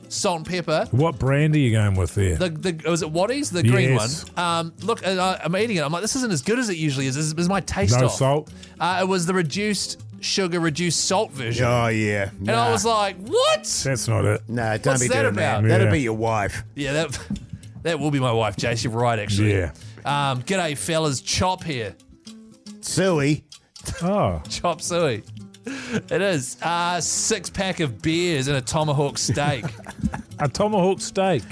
salt and pepper. What brand are you going with there? Was it Waddy's? The green Yes. one. Look, I'm eating it. I'm like, this isn't as good as it usually is. This is my taste off. No salt? It was the reduced sugar, reduced salt version. Oh, yeah. And I was like, what? That's not it. No, don't What's be that doing about? that. That'll Yeah. be your wife. Yeah, that will be my wife, Jase. You're right, actually. Yeah. G'day, fellas. Chop here. Suey. Oh. Chop suey. It is. 6-pack of beers and a tomahawk steak. A tomahawk steak.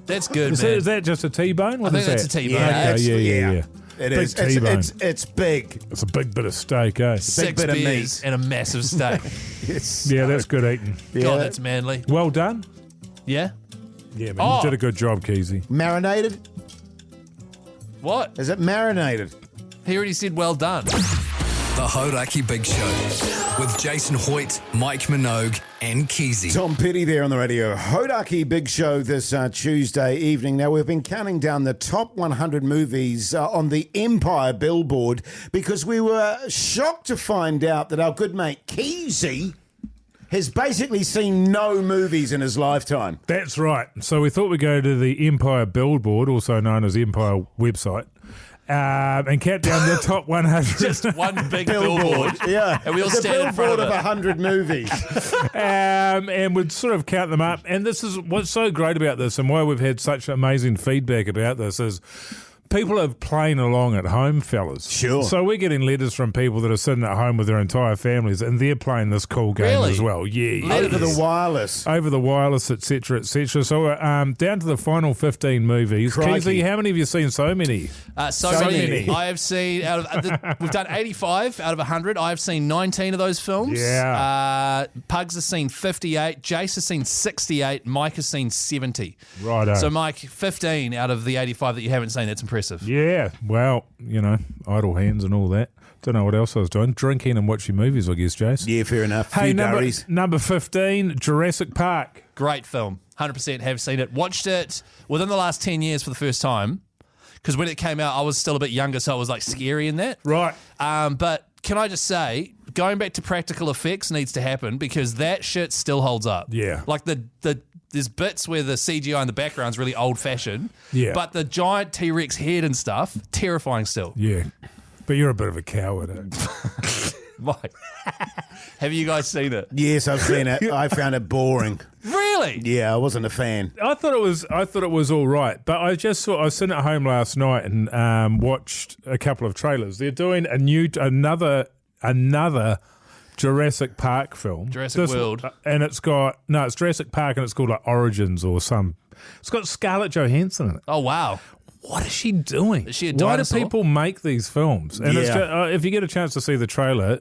That's good, Is man. that just a T-bone? What I is think that? that's a T-bone. Yeah. It Big is. T-bone. It's big. It's a big bit of steak, eh? 6 bit of beers and a massive steak. Yeah, that's good eating. God, that's manly. Well done. Yeah? Yeah, man. You did a good job, Keyzie. Marinated? What? Is it marinated? He already said well done. The Hauraki Big Show with Jason Hoyte, Mike Minogue, and Keyzie. Tom Petty there on the Radio Hauraki Big Show this Tuesday evening. Now, we've been counting down the top 100 movies on the Empire Billboard because we were shocked to find out that our good mate Keyzie has basically seen no movies in his lifetime. That's right. So we thought we'd go to the Empire Billboard, also known as the Empire website, and count down the top 100. Just one big billboard. Yeah. And we all It's a stand in front billboard of of it. 100 movies. And we'd sort of count them up. And this is what's so great about this and why we've had such amazing feedback about this is People are playing along at home, fellas. Sure. So we're getting letters from people that are sitting at home with their entire families, and they're playing this cool game Really? as well. Yeah. Over the wireless. Over the wireless, etc., etc. So down to the final 15 movies. Crikey. Keezy, how many have you seen? So many. So many. I have seen we've done 85 out of 100. I have seen 19 of those films. Yeah. Pugs has seen 58. Jase has seen 68. Mike has seen 70. Righto. So Mike, 15 out of the 85 that you haven't seen. That's impressive. Yeah. Well, idle hands and all that. Don't know what else I was doing. Drinking and watching movies, I guess, Jason. Yeah, fair enough. Hey, Few durries. number 15, Jurassic Park. Great film. 100% have seen it. Watched it within the last 10 years for the first time. Because when it came out, I was still a bit younger, so it was like scary in that. Right. But can I just say, going back to practical effects needs to happen because that shit still holds up. Yeah. Like there's bits where the CGI in the background's really old fashioned. Yeah. But the giant T-Rex head and stuff, terrifying still. Yeah. But you're a bit of a coward. Eh? Mike, have you guys seen it? Yes, I've seen it. I found it boring. Really? Yeah, I wasn't a fan. I thought it was all right, but I was sitting at home last night and watched a couple of trailers. They're doing another Jurassic Park film. Jurassic World. And it's Jurassic Park and it's called like Origins or some. It's got Scarlett Johansson in it. Oh, wow. What is she doing? Is she a Why dinosaur? do people make these films? And it's just, if you get a chance to see the trailer,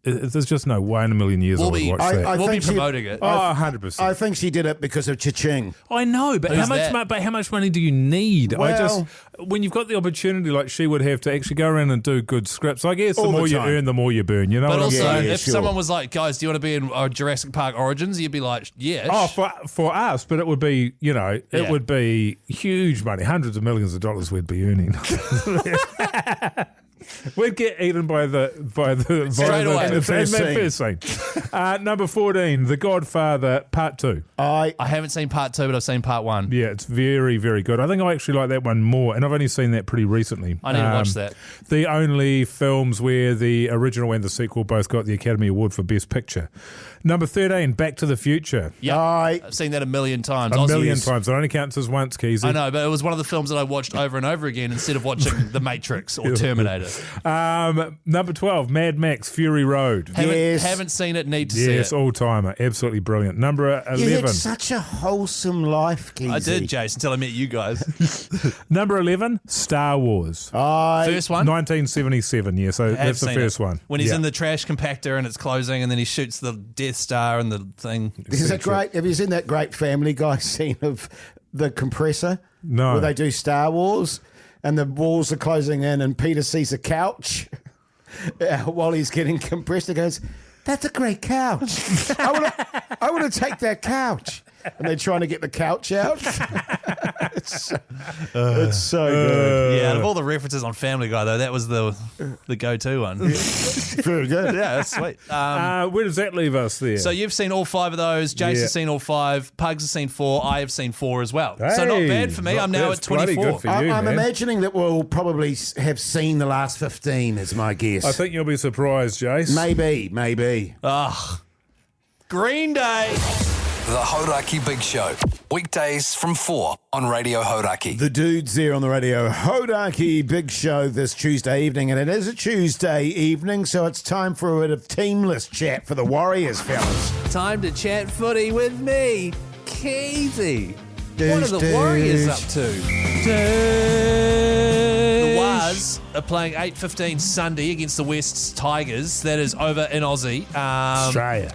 there's just no way in a million years I would watch that. We'll be promoting it. Oh, 100%. I think she did it because of Cha-Ching. I know, but Who's how much money do you need? Well- When you've got the opportunity like she would have to actually go around and do good scripts, I guess the All the more you time. earn, the more you burn. You know But what also, I'm saying? if someone was like, guys, do you want to be in Jurassic Park Origins? You'd be like, yeah. Oh, for us, but it would be, it would be huge money, hundreds of millions of dollars we'd be earning. We'd get eaten by the Straight away. in the first scene. Number 14, The Godfather Part 2. I haven't seen Part 2, but I've seen Part 1. Yeah, it's very, very good. I think I actually like that one more, and I've only seen that pretty recently. I need to watch that. The only films where the original and the sequel both got the Academy Award for Best Picture. Number 13, Back to the Future. Yeah, I've seen that a million times. A million times. It only counts as once, Keyzie. I know, but it was one of the films that I watched over and over again instead of watching The Matrix or Terminator. Number 12, Mad Max Fury Road. Haven't seen it, need to see it. Yes, all-timer. Absolutely brilliant. Number 11. You had such a wholesome life, Keyzie. I did, Jason, until I met you guys. Number 11, Star Wars. First one? 1977, yeah, so that's the first one. When he's in the trash compactor and it's closing and then he shoots the Death Star and the thing. Have you seen that great Family Guy scene of the compressor? No. Where they do Star Wars and the walls are closing in and Peter sees a couch while he's getting compressed. He goes, "That's a great couch. I want to take that couch." And they're trying to get the couch out. It's so good. Yeah, out of all the references on Family Guy, though, that was the go-to one. Very good. Yeah, that's sweet. Where does that leave us there? So you've seen all 5 of those. Jason's seen all 5. Pugs has seen 4. I have seen 4 as well. So not bad for me. I'm now at 24. Good for you, I'm man. imagining that we'll probably have seen the last 15 is my guess. I think you'll be surprised, Jace. Maybe. Green Day. The Hauraki Big Show. Weekdays from 4 on Radio Hauraki. The dudes there on the Radio Hauraki Big Show this Tuesday evening, and it is a Tuesday evening, so it's time for a bit of teamless chat for the Warriors, fellas. Time to chat footy with me, Keyzie. What are the Douche. Warriors up to? The Wars are playing 8:15 Sunday against the West Tigers. That is over in Aussie. Australia.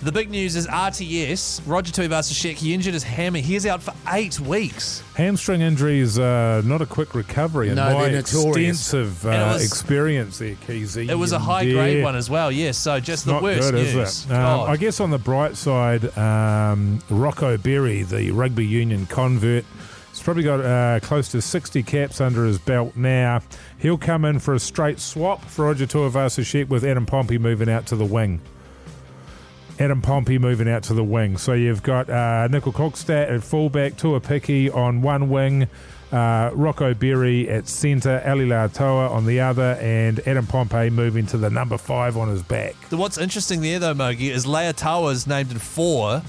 The big news is RTS, Roger Tuivasa-Sheck, he injured his hammy. He is out for 8 weeks. Hamstring injuries are not a quick recovery in my they're notorious. extensive experience there, Keyzie. It was a high-grade one as well, yes. So just the Not worst good, news. is it? I guess on the bright side, Rocco Berry, the rugby union convert, he's probably got close to 60 caps under his belt now. He'll come in for a straight swap for Roger Tuivasa-Sheck with Adam Pompey moving out to the wing. So you've got Nickel Kokstad at fullback, Tuapiki on one wing, Rocco Berry at centre, Ali Lautoa on the other, and Adam Pompey moving to the number 5 on his back. What's interesting there, though, Mogi, is Leatawa's named in 4,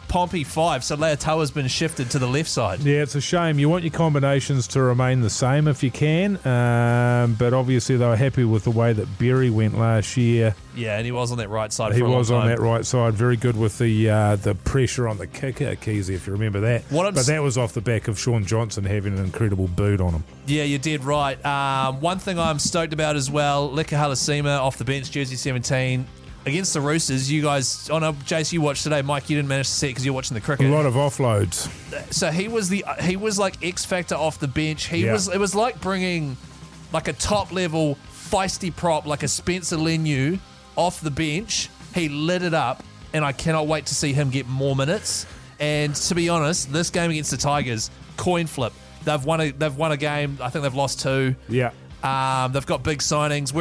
Pompey 5, so Leotawa's been shifted to the left side. Yeah, it's a shame. You want your combinations to remain the same if you can, but obviously they were happy with the way that Berry went last year. Yeah, and he was on that right side. He for a long was on time. that right side. Very good with the pressure on the kicker, Keyzie, if you remember that. But that was off the back of Sean Johnson having an incredible boot on him. Yeah, you did right. One thing I'm stoked about as well, Leka Halasima off the bench, jersey 17. Against the Roosters, you guys... Oh, no, Jase, you watched today. Mike, you didn't manage to see it because you're watching the cricket. A lot of offloads. So he was like X Factor off the bench. It was like bringing like a top-level feisty prop like a Spencer Leniu off the bench. He lit it up, and I cannot wait to see him get more minutes. And to be honest, this game against the Tigers, coin flip. They've won a game. I think they've lost 2. Yeah. They've got big signings.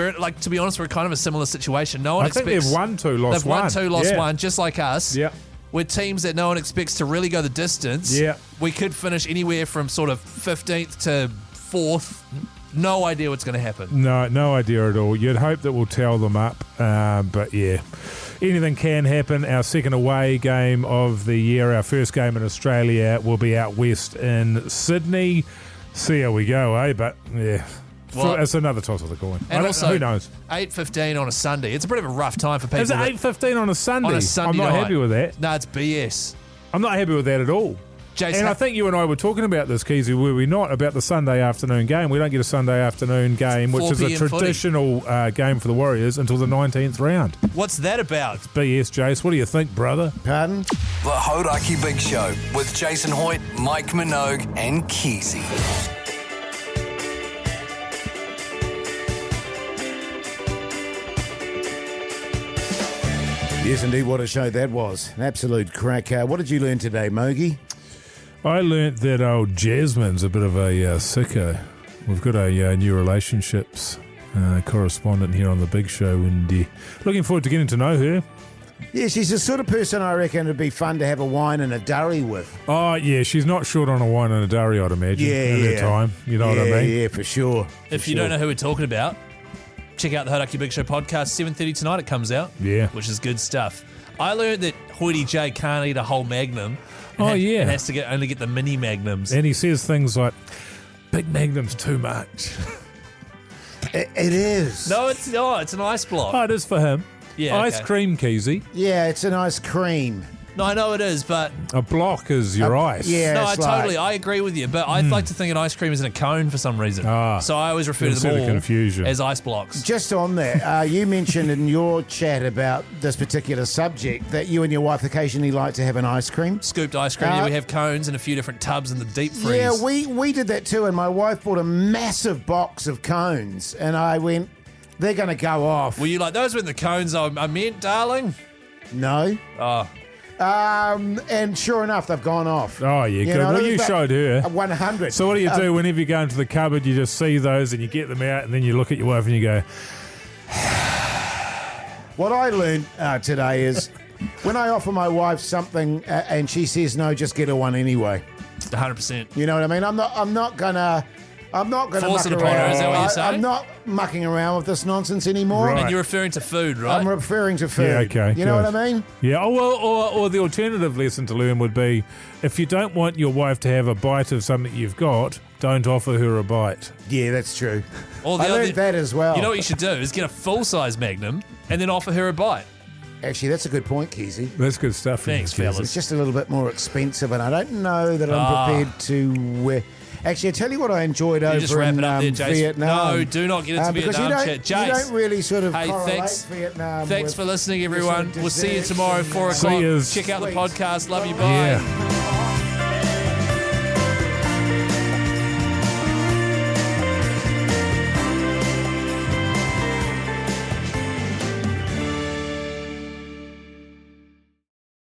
To be honest, we're kind of a similar situation. No one I think they've won 2, lost 1. They've won 2, lost 1, just like us. Yeah. We're teams that no one expects to really go the distance. Yeah. We could finish anywhere from sort of 15th to 4th. No idea what's going to happen. No idea at all. You'd hope that we'll tell them up, but yeah. Anything can happen. Our second away game of the year, our first game in Australia, will be out west in Sydney. See how we go, eh? But yeah, it's another toss of the coin. And also, who knows? 8:15 on a Sunday. It's a bit of a rough time for people. Is it 8:15 on a Sunday? On a Sunday I'm not night. happy with that. No, it's BS. I'm not happy with that at all. Jason, and I think you and I were talking about this, Keyzie, were we not, about the Sunday afternoon game? We don't get a Sunday afternoon game, which is a traditional game for the Warriors, until the 19th round. What's that about? It's BS, Jase. What do you think, brother? Pardon? The Hauraki Big Show with Jason Hoyte, Mike Minogue, and Keyzie. Yes, indeed, what a show that was. An absolute crack. What did you learn today, Mogi? I learnt that old Jasmine's a bit of a sicko. We've got a new relationships correspondent here on the Big Show, and looking forward to getting to know her. Yeah, she's the sort of person I reckon it'd be fun to have a wine and a durry with. Oh, yeah, she's not short on a wine and a durry, I'd imagine, at her time. You know what I mean? Yeah, for sure. If you don't know who we're talking about, check out the Hauraki Big Show podcast, 7:30 tonight it comes out. Yeah. Which is good stuff. I learned that Hoyte J can't eat a whole Magnum. Yeah. And has to only get the mini Magnums. And he says things like, big Magnum's too much. It is. No, it's not. It's an ice block. Oh, it is for him. Yeah, Ice cream, Keyzie. Yeah, it's an ice cream. No, I know it is, but... A block is your ice. Yeah, no, I agree with you, but I'd like to think an ice cream is in a cone for some reason. So I always refer to them all confusion. as ice blocks. Just on that, you mentioned in your chat about this particular subject that you and your wife occasionally like to have an ice cream. Scooped ice cream. We have cones in a few different tubs in the deep freeze. Yeah, we did that too, and my wife bought a massive box of cones, and I went, they're going to go off. Were you like, those were the cones I meant, darling? No. Oh. And sure enough, they've gone off. Oh, yeah, good. Well, you showed her. 100. So what do you do whenever you go into the cupboard, you just see those and you get them out and then you look at your wife and you go... What I learned today is when I offer my wife something and she says no, just get her one anyway. 100%. You know what I mean? I'm not gonna force muck it upon her, around. is that what you're saying? I'm not mucking around with this nonsense anymore. Right. And you're referring to food, right? I'm referring to food. Yeah, okay. You know what I mean? Yeah, or the alternative lesson to learn would be, if you don't want your wife to have a bite of something you've got, don't offer her a bite. Yeah, that's true. Or I learned that as well. You know what you should do is get a full-size Magnum and then offer her a bite. Actually, that's a good point, Keyzie. That's good stuff. Thanks, Keyzie. fellas. It's just a little bit more expensive, and I don't know that I'm prepared to wear. Actually, I tell you what I enjoyed over just wrap in it up there, Jason. Vietnam. No, do not get into because Vietnam you chat. don't, you don't really sort of correlate Vietnam. Thanks with for listening, the everyone. sort of We'll see you desserts tomorrow, and, 4 See o'clock. yous. Check out the sweets. podcast. Love you. Bye. Yeah.